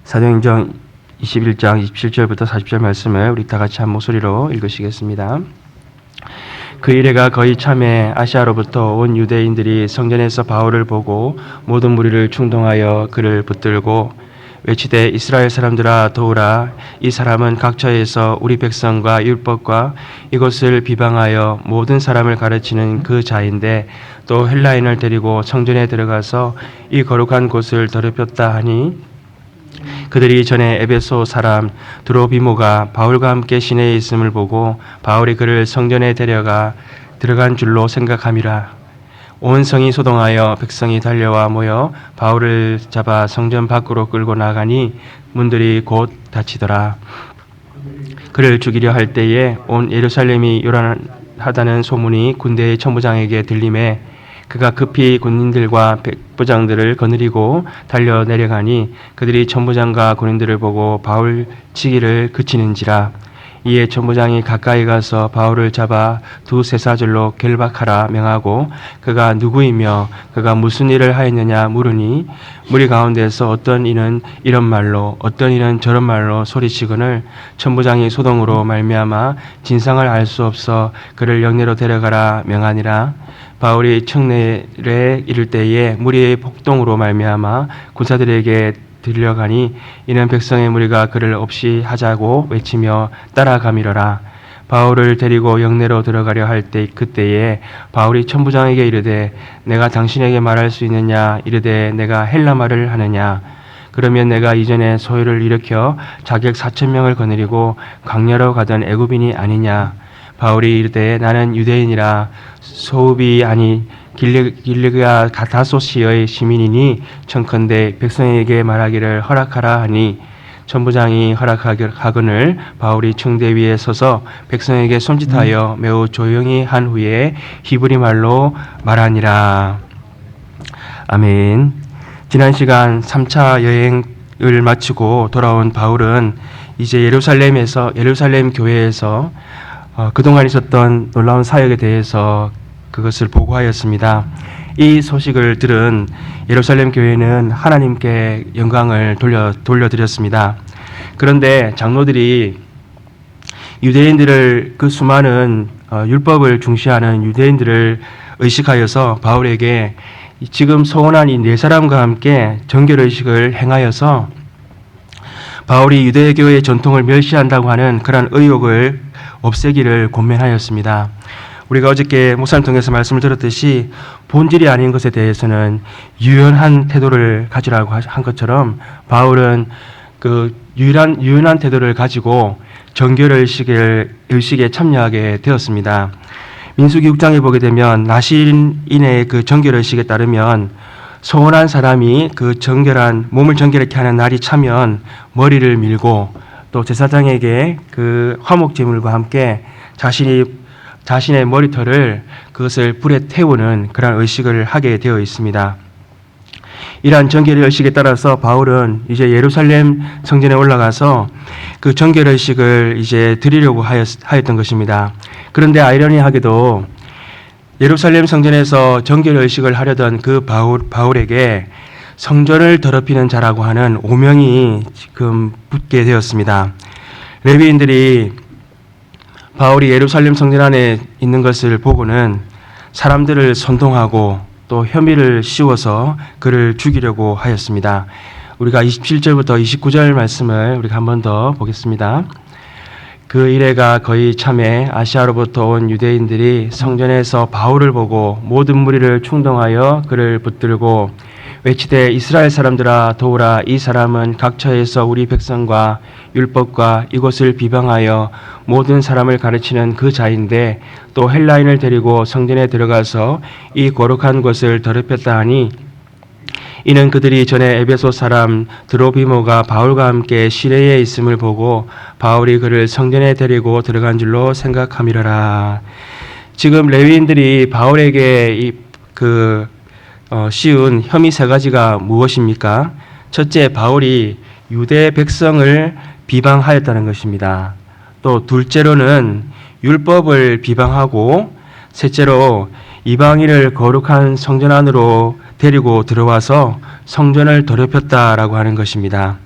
사도행전 21장 27절부터 40절 말씀을 우리 다 같이 한 목소리로 읽으시겠습니다. 그 이래가 거의 참에 아시아로부터 온 유대인들이 성전에서 바울을 보고 모든 무리를 충동하여 그를 붙들고 외치되 이스라엘 사람들아 도우라. 이 사람은 각처에서 우리 백성과 율법과 이것을 비방하여 모든 사람을 가르치는 그 자인데 또 헬라인을 데리고 성전에 들어가서 이 거룩한 곳을 더럽혔다 하니 그들이 전에 에베소 사람 드로비모가 바울과 함께 시내에 있음을 보고 바울이 그를 성전에 데려가 들어간 줄로 생각함이라. 온 성이 소동하여 백성이 달려와 모여 바울을 잡아 성전 밖으로 끌고 나가니 문들이 곧 닫히더라. 그를 죽이려 할 때에 온 예루살렘이 요란하다는 소문이 군대의 천부장에게 들림에 그가 급히 군인들과 백부장들을 거느리고 달려 내려가니 그들이 천부장과 군인들을 보고 바울 치기를 그치는지라. 이에 천부장이 가까이 가서 바울을 잡아 두세 사절로 결박하라 명하고 그가 누구이며 그가 무슨 일을 하였느냐 물으니 무리 가운데서 어떤 이는 이런 말로 어떤 이는 저런 말로 소리치거늘 천부장이 소동으로 말미암아 진상을 알 수 없어 그를 영내로 데려가라 명하니라. 바울이 청내에 이를 때에 무리의 폭동으로 말미암아 군사들에게 들려가니 이는 백성의 무리가 그를 없이 하자고 외치며 따라가미러라. 바울을 데리고 영내로 들어가려 할 때 그때에 바울이 천부장에게 이르되 내가 당신에게 말할 수 있느냐 이르되 내가 헬라 말을 하느냐. 그러면 내가 이전에 소요를 일으켜 자객 4,000명을 거느리고 광야로 가던 애굽인이 아니냐. 바울이 이르되 나는 유대인이라 소읍이 아니 길리기아 다소시의 시민이니 청컨대 백성에게 말하기를 허락하라 하니 천부장이 허락하거늘 바울이 청대 위에 서서 백성에게 손짓하여 매우 조용히 한 후에 히브리 말로 말하니라. 아멘. 지난 시간 3차 여행을 마치고 돌아온 바울은 이제 예루살렘 교회에서 그동안 있었던 놀라운 사역에 대해서 그것을 보고하였습니다. 이 소식을 들은 예루살렘 교회는 하나님께 영광을 돌려드렸습니다. 그런데 장로들이 유대인들을 그 수많은 율법을 중시하는 유대인들을 의식하여서 바울에게 지금 소원한 이 네 사람과 함께 정결의식을 행하여서 바울이 유대교의 전통을 멸시한다고 하는 그런 의혹을 없애기를 권면하였습니다. 우리가 어저께 목사님 통해서 말씀을 들었듯이 본질이 아닌 것에 대해서는 유연한 태도를 가지라고 한 것처럼 바울은 그 유연한 태도를 가지고 정결의식에 참여하게 되었습니다. 민수기 6장에 보게 되면 나실인의 그 정결의식에 따르면 소원한 사람이 그 몸을 정결케 하는 날이 차면 머리를 밀고 또 제사장에게 그 화목 제물과 함께 자신의 머리털을 그것을 불에 태우는 그런 의식을 하게 되어 있습니다. 이러한 정결의 의식에 따라서 바울은 이제 예루살렘 성전에 올라가서 그 정결의 의식을 이제 드리려고 하였던 것입니다. 그런데 아이러니하게도 예루살렘 성전에서 정결의 의식을 하려던 그 바울에게 성전을 더럽히는 자라고 하는 오명이 지금 붙게 되었습니다. 레위인들이 바울이 예루살렘 성전 안에 있는 것을 보고는 사람들을 선동하고 또 혐의를 씌워서 그를 죽이려고 하였습니다. 우리가 27절부터 29절 말씀을 우리가 한 번 더 보겠습니다. 그 이래가 거의 참에 아시아로부터 온 유대인들이 성전에서 바울을 보고 모든 무리를 충동하여 그를 붙들고 외치되 이스라엘 사람들아 도우라. 이 사람은 각처에서 우리 백성과 율법과 이것을 비방하여 모든 사람을 가르치는 그 자인데 또 헬라인을 데리고 성전에 들어가서 이 거룩한 곳을 더럽혔다 하니 이는 그들이 전에 에베소 사람 드로비모가 바울과 함께 시내에 있음을 보고 바울이 그를 성전에 데리고 들어간 줄로 생각함이러라. 지금 레위인들이 바울에게 씌운 혐의 세 가지가 무엇입니까? 첫째, 바울이 유대 백성을 비방하였다는 것입니다. 또 둘째로는 율법을 비방하고 셋째로 이방인을 거룩한 성전 안으로 데리고 들어와서 성전을 더럽혔다라고 하는 것입니다.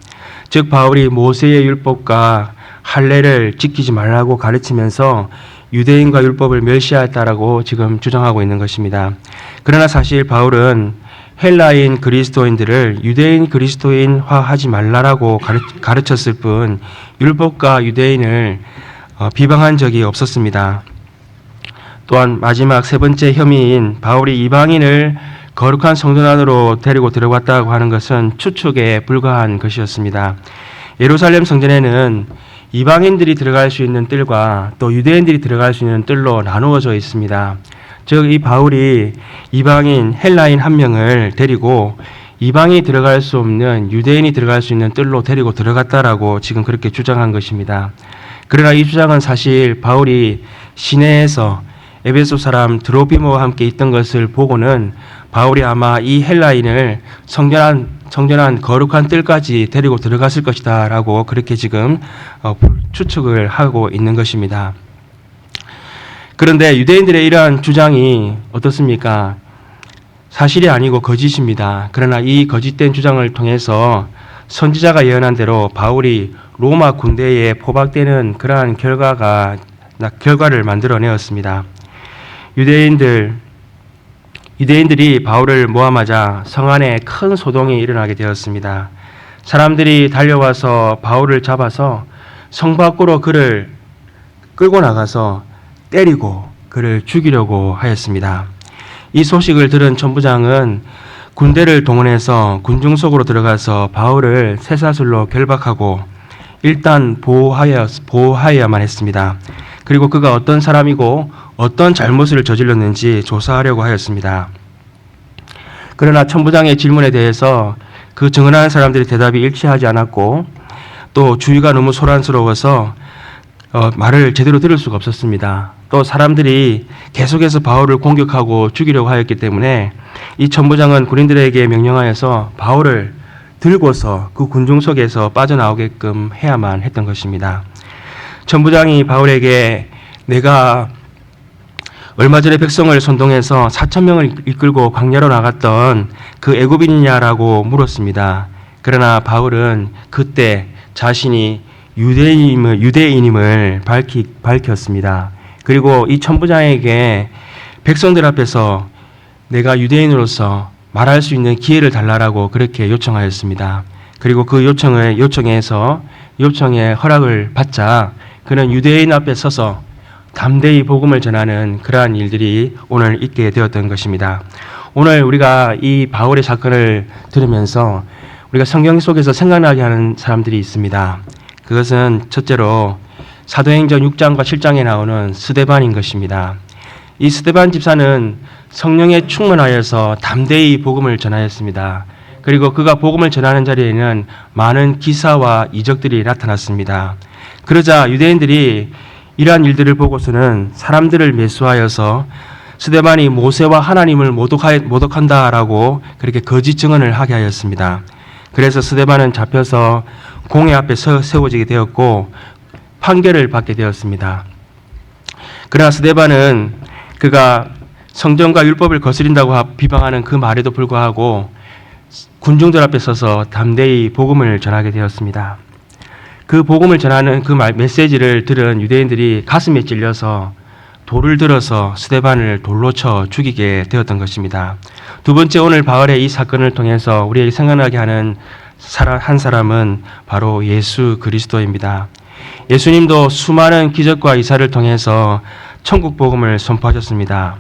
즉 바울이 모세의 율법과 할례를 지키지 말라고 가르치면서 유대인과 율법을 멸시하였다라고 지금 주장하고 있는 것입니다. 그러나 사실 바울은 헬라인 그리스도인들을 유대인 그리스도인화하지 말라라고 가르쳤을 뿐 율법과 유대인을 비방한 적이 없었습니다. 또한 마지막 세 번째 혐의인 바울이 이방인을 거룩한 성전 안으로 데리고 들어갔다고 하는 것은 추측에 불과한 것이었습니다. 예루살렘 성전에는 이방인들이 들어갈 수 있는 뜰과 또 유대인들이 들어갈 수 있는 뜰로 나누어져 있습니다. 즉 이 바울이 이방인 헬라인 한 명을 데리고 이방인이 들어갈 수 없는 유대인이 들어갈 수 있는 뜰로 데리고 들어갔다라고 지금 그렇게 주장한 것입니다. 그러나 이 주장은 사실 바울이 시내에서 에베소 사람 드로피모와 함께 있던 것을 보고는 바울이 아마 이 헬라인을 성전한 거룩한 뜰까지 데리고 들어갔을 것이다 라고 그렇게 지금 추측을 하고 있는 것입니다. 그런데 유대인들의 이러한 주장이 어떻습니까? 사실이 아니고 거짓입니다. 그러나 이 거짓된 주장을 통해서 선지자가 예언한 대로 바울이 로마 군대에 포박되는 그러한 결과를 만들어내었습니다. 유대인들이 바울을 모함하자 성 안에 큰 소동이 일어나게 되었습니다. 사람들이 달려와서 바울을 잡아서 성 밖으로 그를 끌고 나가서 때리고 그를 죽이려고 하였습니다. 이 소식을 들은 천부장은 군대를 동원해서 군중 속으로 들어가서 바울을 쇠사슬로 결박하고 일단 보호하여야만 했습니다. 그리고 그가 어떤 사람이고 어떤 잘못을 저질렀는지 조사하려고 하였습니다. 그러나 천부장의 질문에 대해서 그 증언하는 사람들의 대답이 일치하지 않았고 또 주위가 너무 소란스러워서 말을 제대로 들을 수가 없었습니다. 또 사람들이 계속해서 바울을 공격하고 죽이려고 하였기 때문에 이 천부장은 군인들에게 명령하여서 바울을 들고서 그 군중 속에서 빠져나오게끔 해야만 했던 것입니다. 천부장이 바울에게 내가 얼마 전에 백성을 선동해서 4,000명을 이끌고 광야로 나갔던 그 애굽인이냐라고 물었습니다. 그러나 바울은 그때 자신이 유대인임을 밝혔습니다. 그리고 이 천부장에게 백성들 앞에서 내가 유대인으로서 말할 수 있는 기회를 달라라고 그렇게 요청하였습니다. 그리고 그 요청에 허락을 받자 그는 유대인 앞에 서서 담대히 복음을 전하는 그러한 일들이 오늘 있게 되었던 것입니다. 오늘 우리가 이 바울의 사건을 들으면서 우리가 성경 속에서 생각나게 하는 사람들이 있습니다. 그것은 첫째로 사도행전 6장과 7장에 나오는 스데반인 것입니다. 이 스데반 집사는 성령에 충만하여서 담대히 복음을 전하였습니다. 그리고 그가 복음을 전하는 자리에는 많은 기사와 이적들이 나타났습니다. 그러자 유대인들이 이러한 일들을 보고서는 사람들을 매수하여서 스데반이 모세와 하나님을 모독한다라고 그렇게 거짓 증언을 하게 하였습니다. 그래서 스데반은 잡혀서 공회 앞에 세워지게 되었고 판결을 받게 되었습니다. 그러나 스데반은 그가 성전과 율법을 거스린다고 비방하는 그 말에도 불구하고 군중들 앞에 서서 담대히 복음을 전하게 되었습니다. 그 복음을 전하는 그 메시지를 들은 유대인들이 가슴에 찔려서 돌을 들어서 스데반을 돌로 쳐 죽이게 되었던 것입니다. 두 번째, 오늘 바울의 이 사건을 통해서 우리에게 생각나게 하는 한 사람은 바로 예수 그리스도입니다. 예수님도 수많은 기적과 이사를 통해서 천국 복음을 선포하셨습니다.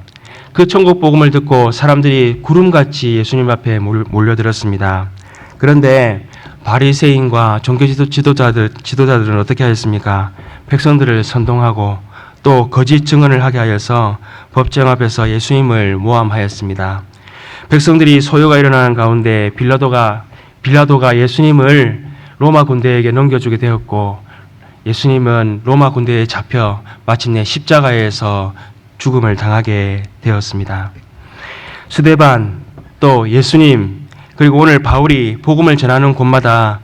그 천국 복음을 듣고 사람들이 구름같이 예수님 앞에 몰려들었습니다. 그런데 바리새인과 종교 지도자들은 어떻게 하였습니까? 백성들을 선동하고 또 거짓 증언을 하게 하여서 법정 앞에서 예수님을 모함하였습니다. 백성들이 소요가 일어나는 가운데 빌라도가 예수님을 로마 군대에게 넘겨주게 되었고 예수님은 로마 군대에 잡혀 마침내 십자가에서 죽음을 당하게 되었습니다. 스데반, 또 예수님, 그리고 오늘 바울이 복음을 전하는 곳마다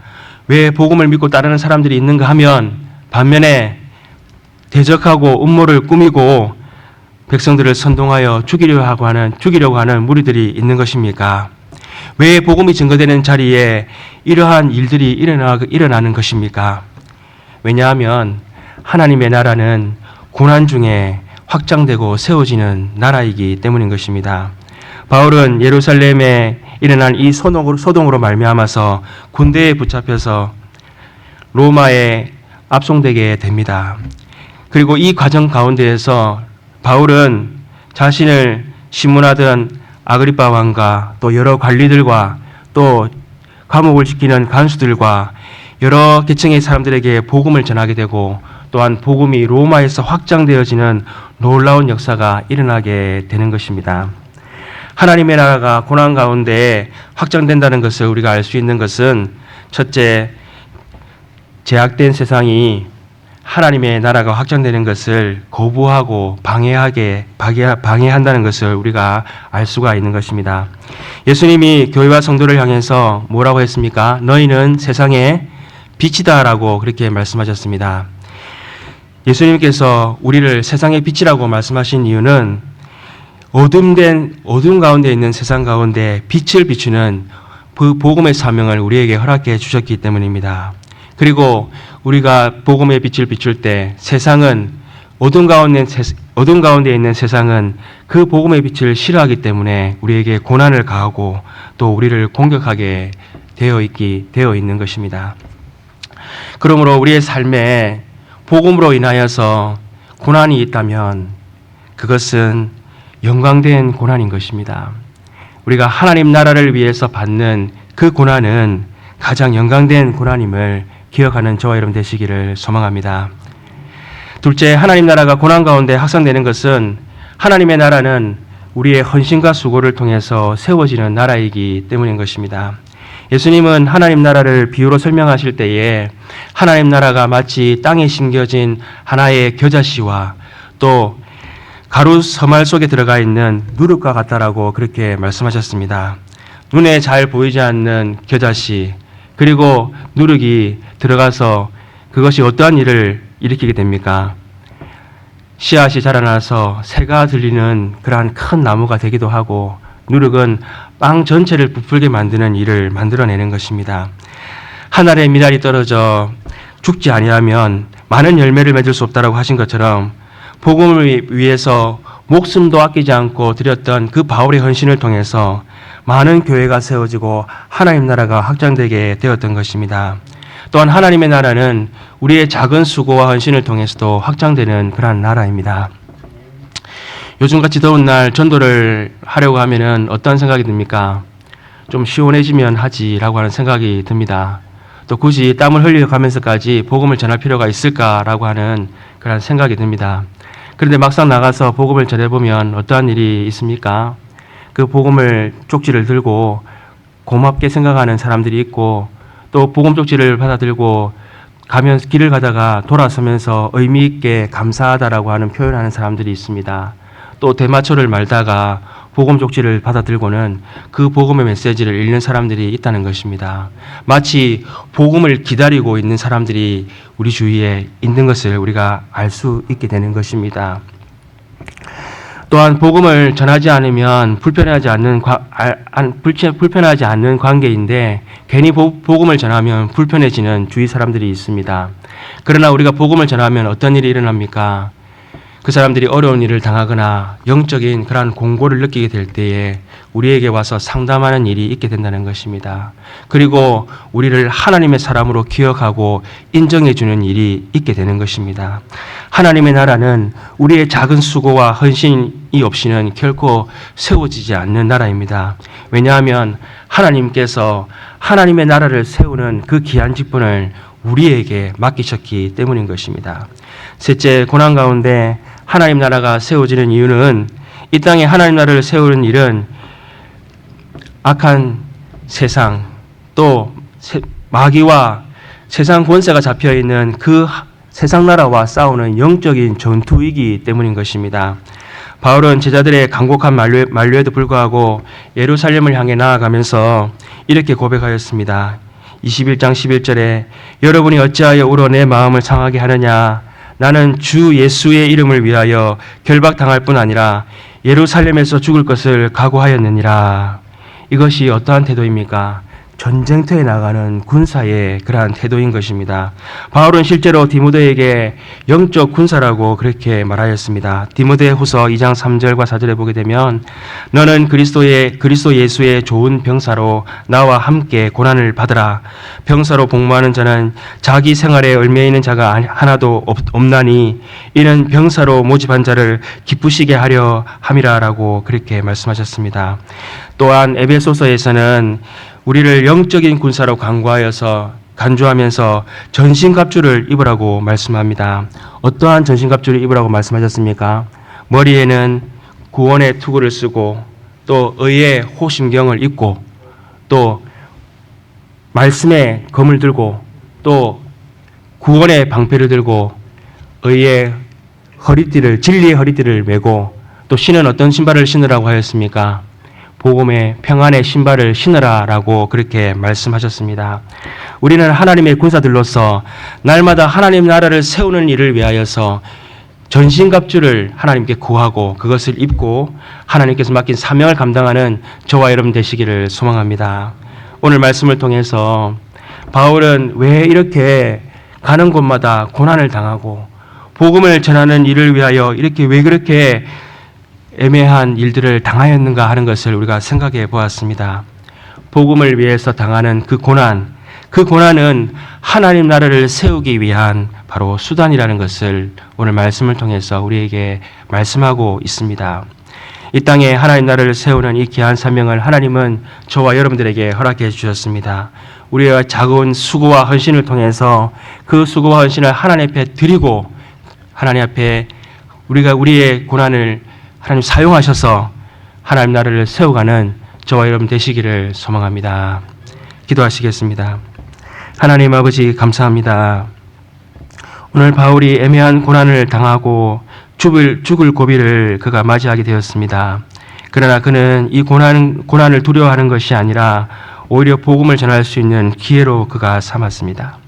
왜 복음을 믿고 따르는 사람들이 있는가 하면 반면에 대적하고 음모를 꾸미고 백성들을 선동하여 죽이려고 하는 무리들이 있는 것입니까? 왜 복음이 증거되는 자리에 이러한 일들이 일어나는 것입니까? 왜냐하면 하나님의 나라는 고난 중에 확장되고 세워지는 나라이기 때문인 것입니다. 바울은 예루살렘에 일어난 이 소동으로 말미암아서 군대에 붙잡혀서 로마에 압송되게 됩니다. 그리고 이 과정 가운데에서 바울은 자신을 신문하던 아그리파 왕과 또 여러 관리들과 또 감옥을 지키는 간수들과 여러 계층의 사람들에게 복음을 전하게 되고 또한 복음이 로마에서 확장되어지는 놀라운 역사가 일어나게 되는 것입니다. 하나님의 나라가 고난 가운데 확장된다는 것을 우리가 알 수 있는 것은 첫째, 제약된 세상이 하나님의 나라가 확장되는 것을 거부하고 방해한다는 것을 우리가 알 수가 있는 것입니다. 예수님이 교회와 성도를 향해서 뭐라고 했습니까? 너희는 세상의 빛이다라고 그렇게 말씀하셨습니다. 예수님께서 우리를 세상의 빛이라고 말씀하신 이유는 어둠 가운데 있는 세상 가운데 빛을 비추는 그 복음의 사명을 우리에게 허락해 주셨기 때문입니다. 그리고 우리가 복음의 빛을 비출 때 세상은 어둠 가운데 있는 세상은 그 복음의 빛을 싫어하기 때문에 우리에게 고난을 가하고 또 우리를 공격하게 되어 있는 것입니다. 그러므로 우리의 삶에 복음으로 인하여서 고난이 있다면 그것은 영광된 고난인 것입니다. 우리가 하나님 나라를 위해서 받는 그 고난은 가장 영광된 고난임을 기억하는 저와 여러분 되시기를 소망합니다. 둘째, 하나님 나라가 고난 가운데 확산되는 것은 하나님의 나라는 우리의 헌신과 수고를 통해서 세워지는 나라이기 때문인 것입니다. 예수님은 하나님 나라를 비유로 설명하실 때에 하나님 나라가 마치 땅에 심겨진 하나의 겨자씨와 또 가루 서말 속에 들어가 있는 누룩과 같다라고 그렇게 말씀하셨습니다. 눈에 잘 보이지 않는 겨자씨 그리고 누룩이 들어가서 그것이 어떠한 일을 일으키게 됩니까? 씨앗이 자라나서 새가 들리는 그러한 큰 나무가 되기도 하고 누룩은 빵 전체를 부풀게 만드는 일을 만들어내는 것입니다. 한 알의 미랄이 떨어져 죽지 아니하면 많은 열매를 맺을 수 없다라고 하신 것처럼 복음을 위해서 목숨도 아끼지 않고 드렸던 그 바울의 헌신을 통해서 많은 교회가 세워지고 하나님 나라가 확장되게 되었던 것입니다. 또한 하나님의 나라는 우리의 작은 수고와 헌신을 통해서도 확장되는 그러한 나라입니다. 요즘같이 더운 날 전도를 하려고 하면은 어떤 생각이 듭니까? 좀 시원해지면 하지라고 하는 생각이 듭니다. 또 굳이 땀을 흘려가면서까지 복음을 전할 필요가 있을까라고 하는 그런 생각이 듭니다. 그런데 막상 나가서 복음을 전해보면 어떠한 일이 있습니까? 그 복음을 쪽지를 들고 고맙게 생각하는 사람들이 있고 또 복음 쪽지를 받아 들고 길을 가다가 돌아서면서 의미 있게 감사하다라고 하는 표현하는 사람들이 있습니다. 또 대마초를 말다가 복음 쪽지를 받아 들고는 그 복음의 메시지를 읽는 사람들이 있다는 것입니다. 마치 복음을 기다리고 있는 사람들이 우리 주위에 있는 것을 우리가 알 수 있게 되는 것입니다. 또한 복음을 전하지 않으면 불편하지 않는 관계인데 괜히 복음을 전하면 불편해지는 주위 사람들이 있습니다. 그러나 우리가 복음을 전하면 어떤 일이 일어납니까? 그 사람들이 어려운 일을 당하거나 영적인 그러한 공고를 느끼게 될 때에 우리에게 와서 상담하는 일이 있게 된다는 것입니다. 그리고 우리를 하나님의 사람으로 기억하고 인정해 주는 일이 있게 되는 것입니다. 하나님의 나라는 우리의 작은 수고와 헌신이 없이는 결코 세워지지 않는 나라입니다. 왜냐하면 하나님께서 하나님의 나라를 세우는 그 귀한 직분을 우리에게 맡기셨기 때문인 것입니다. 셋째, 고난 가운데 하나님 나라가 세워지는 이유는 이 땅에 하나님 나라를 세우는 일은 악한 세상 또 마귀와 세상 권세가 잡혀있는 그 세상 나라와 싸우는 영적인 전투이기 때문인 것입니다. 바울은 제자들의 간곡한 만류에도 불구하고 예루살렘을 향해 나아가면서 이렇게 고백하였습니다. 21장 11절에 여러분이 어찌하여 울어 내 마음을 상하게 하느냐 나는 주 예수의 이름을 위하여 결박당할 뿐 아니라 예루살렘에서 죽을 것을 각오하였느니라. 이것이 어떠한 태도입니까? 전쟁터에 나가는 군사의 그러한 태도인 것입니다. 바울은 실제로 디모데에게 영적 군사라고 그렇게 말하였습니다. 디모데후서 2장 3절과 4절에 보게 되면 너는 그리스도 예수의 좋은 병사로 나와 함께 고난을 받으라. 병사로 복무하는 자는 자기 생활에 얽매이는 자가 하나도 없나니 이는 병사로 모집한 자를 기쁘시게 하려 함이라라고 그렇게 말씀하셨습니다. 또한 에베소서에서는 우리를 영적인 군사로 간주하면서 전신갑주를 입으라고 말씀합니다. 어떠한 전신갑주를 입으라고 말씀하셨습니까? 머리에는 구원의 투구를 쓰고 또 의의 호심경을 입고 또 말씀의 검을 들고 또 구원의 방패를 들고 의의 진리의 허리띠를 메고 또 신은 어떤 신발을 신으라고 하였습니까? 복음의 평안의 신발을 신으라라고 그렇게 말씀하셨습니다. 우리는 하나님의 군사들로서 날마다 하나님 나라를 세우는 일을 위하여서 전신갑주를 하나님께 구하고 그것을 입고 하나님께서 맡긴 사명을 감당하는 저와 여러분 되시기를 소망합니다. 오늘 말씀을 통해서 바울은 왜 이렇게 가는 곳마다 고난을 당하고 복음을 전하는 일을 위하여 왜 그렇게 애매한 일들을 당하였는가 하는 것을 우리가 생각해 보았습니다. 복음을 위해서 당하는 그 고난은 하나님 나라를 세우기 위한 바로 수단이라는 것을 오늘 말씀을 통해서 우리에게 말씀하고 있습니다. 이 땅에 하나님 나라를 세우는 이 귀한 사명을 하나님은 저와 여러분들에게 허락해 주셨습니다. 우리의 작은 수고와 헌신을 통해서 그 수고와 헌신을 하나님 앞에 드리고 하나님 앞에 우리의 고난을 하나님 사용하셔서 하나님 나라를 세워가는 저와 여러분 되시기를 소망합니다. 기도하시겠습니다. 하나님 아버지 감사합니다. 오늘 바울이 애매한 고난을 당하고 죽을 고비를 그가 맞이하게 되었습니다. 그러나 그는 이 고난을 두려워하는 것이 아니라 오히려 복음을 전할 수 있는 기회로 그가 삼았습니다.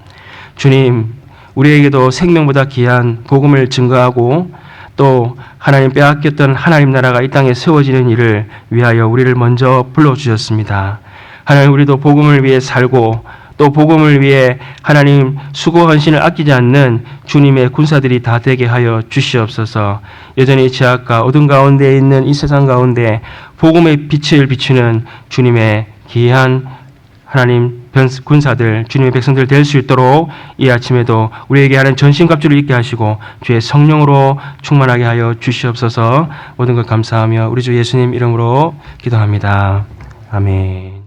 주님, 우리에게도 생명보다 귀한 복음을 증거하고 또 하나님 빼앗겼던 하나님 나라가 이 땅에 세워지는 일을 위하여 우리를 먼저 불러주셨습니다. 하나님, 우리도 복음을 위해 살고 또 복음을 위해 하나님 수고 헌신을 아끼지 않는 주님의 군사들이 다 되게 하여 주시옵소서. 여전히 죄악과 어둠 가운데 있는 이 세상 가운데 복음의 빛을 비추는 주님의 귀한 하나님 군사들, 주님의 백성들 될 수 있도록 이 아침에도 우리에게 하는 전신갑주를 입게 하시고 주의 성령으로 충만하게 하여 주시옵소서. 모든 것 감사하며 우리 주 예수님 이름으로 기도합니다. 아멘.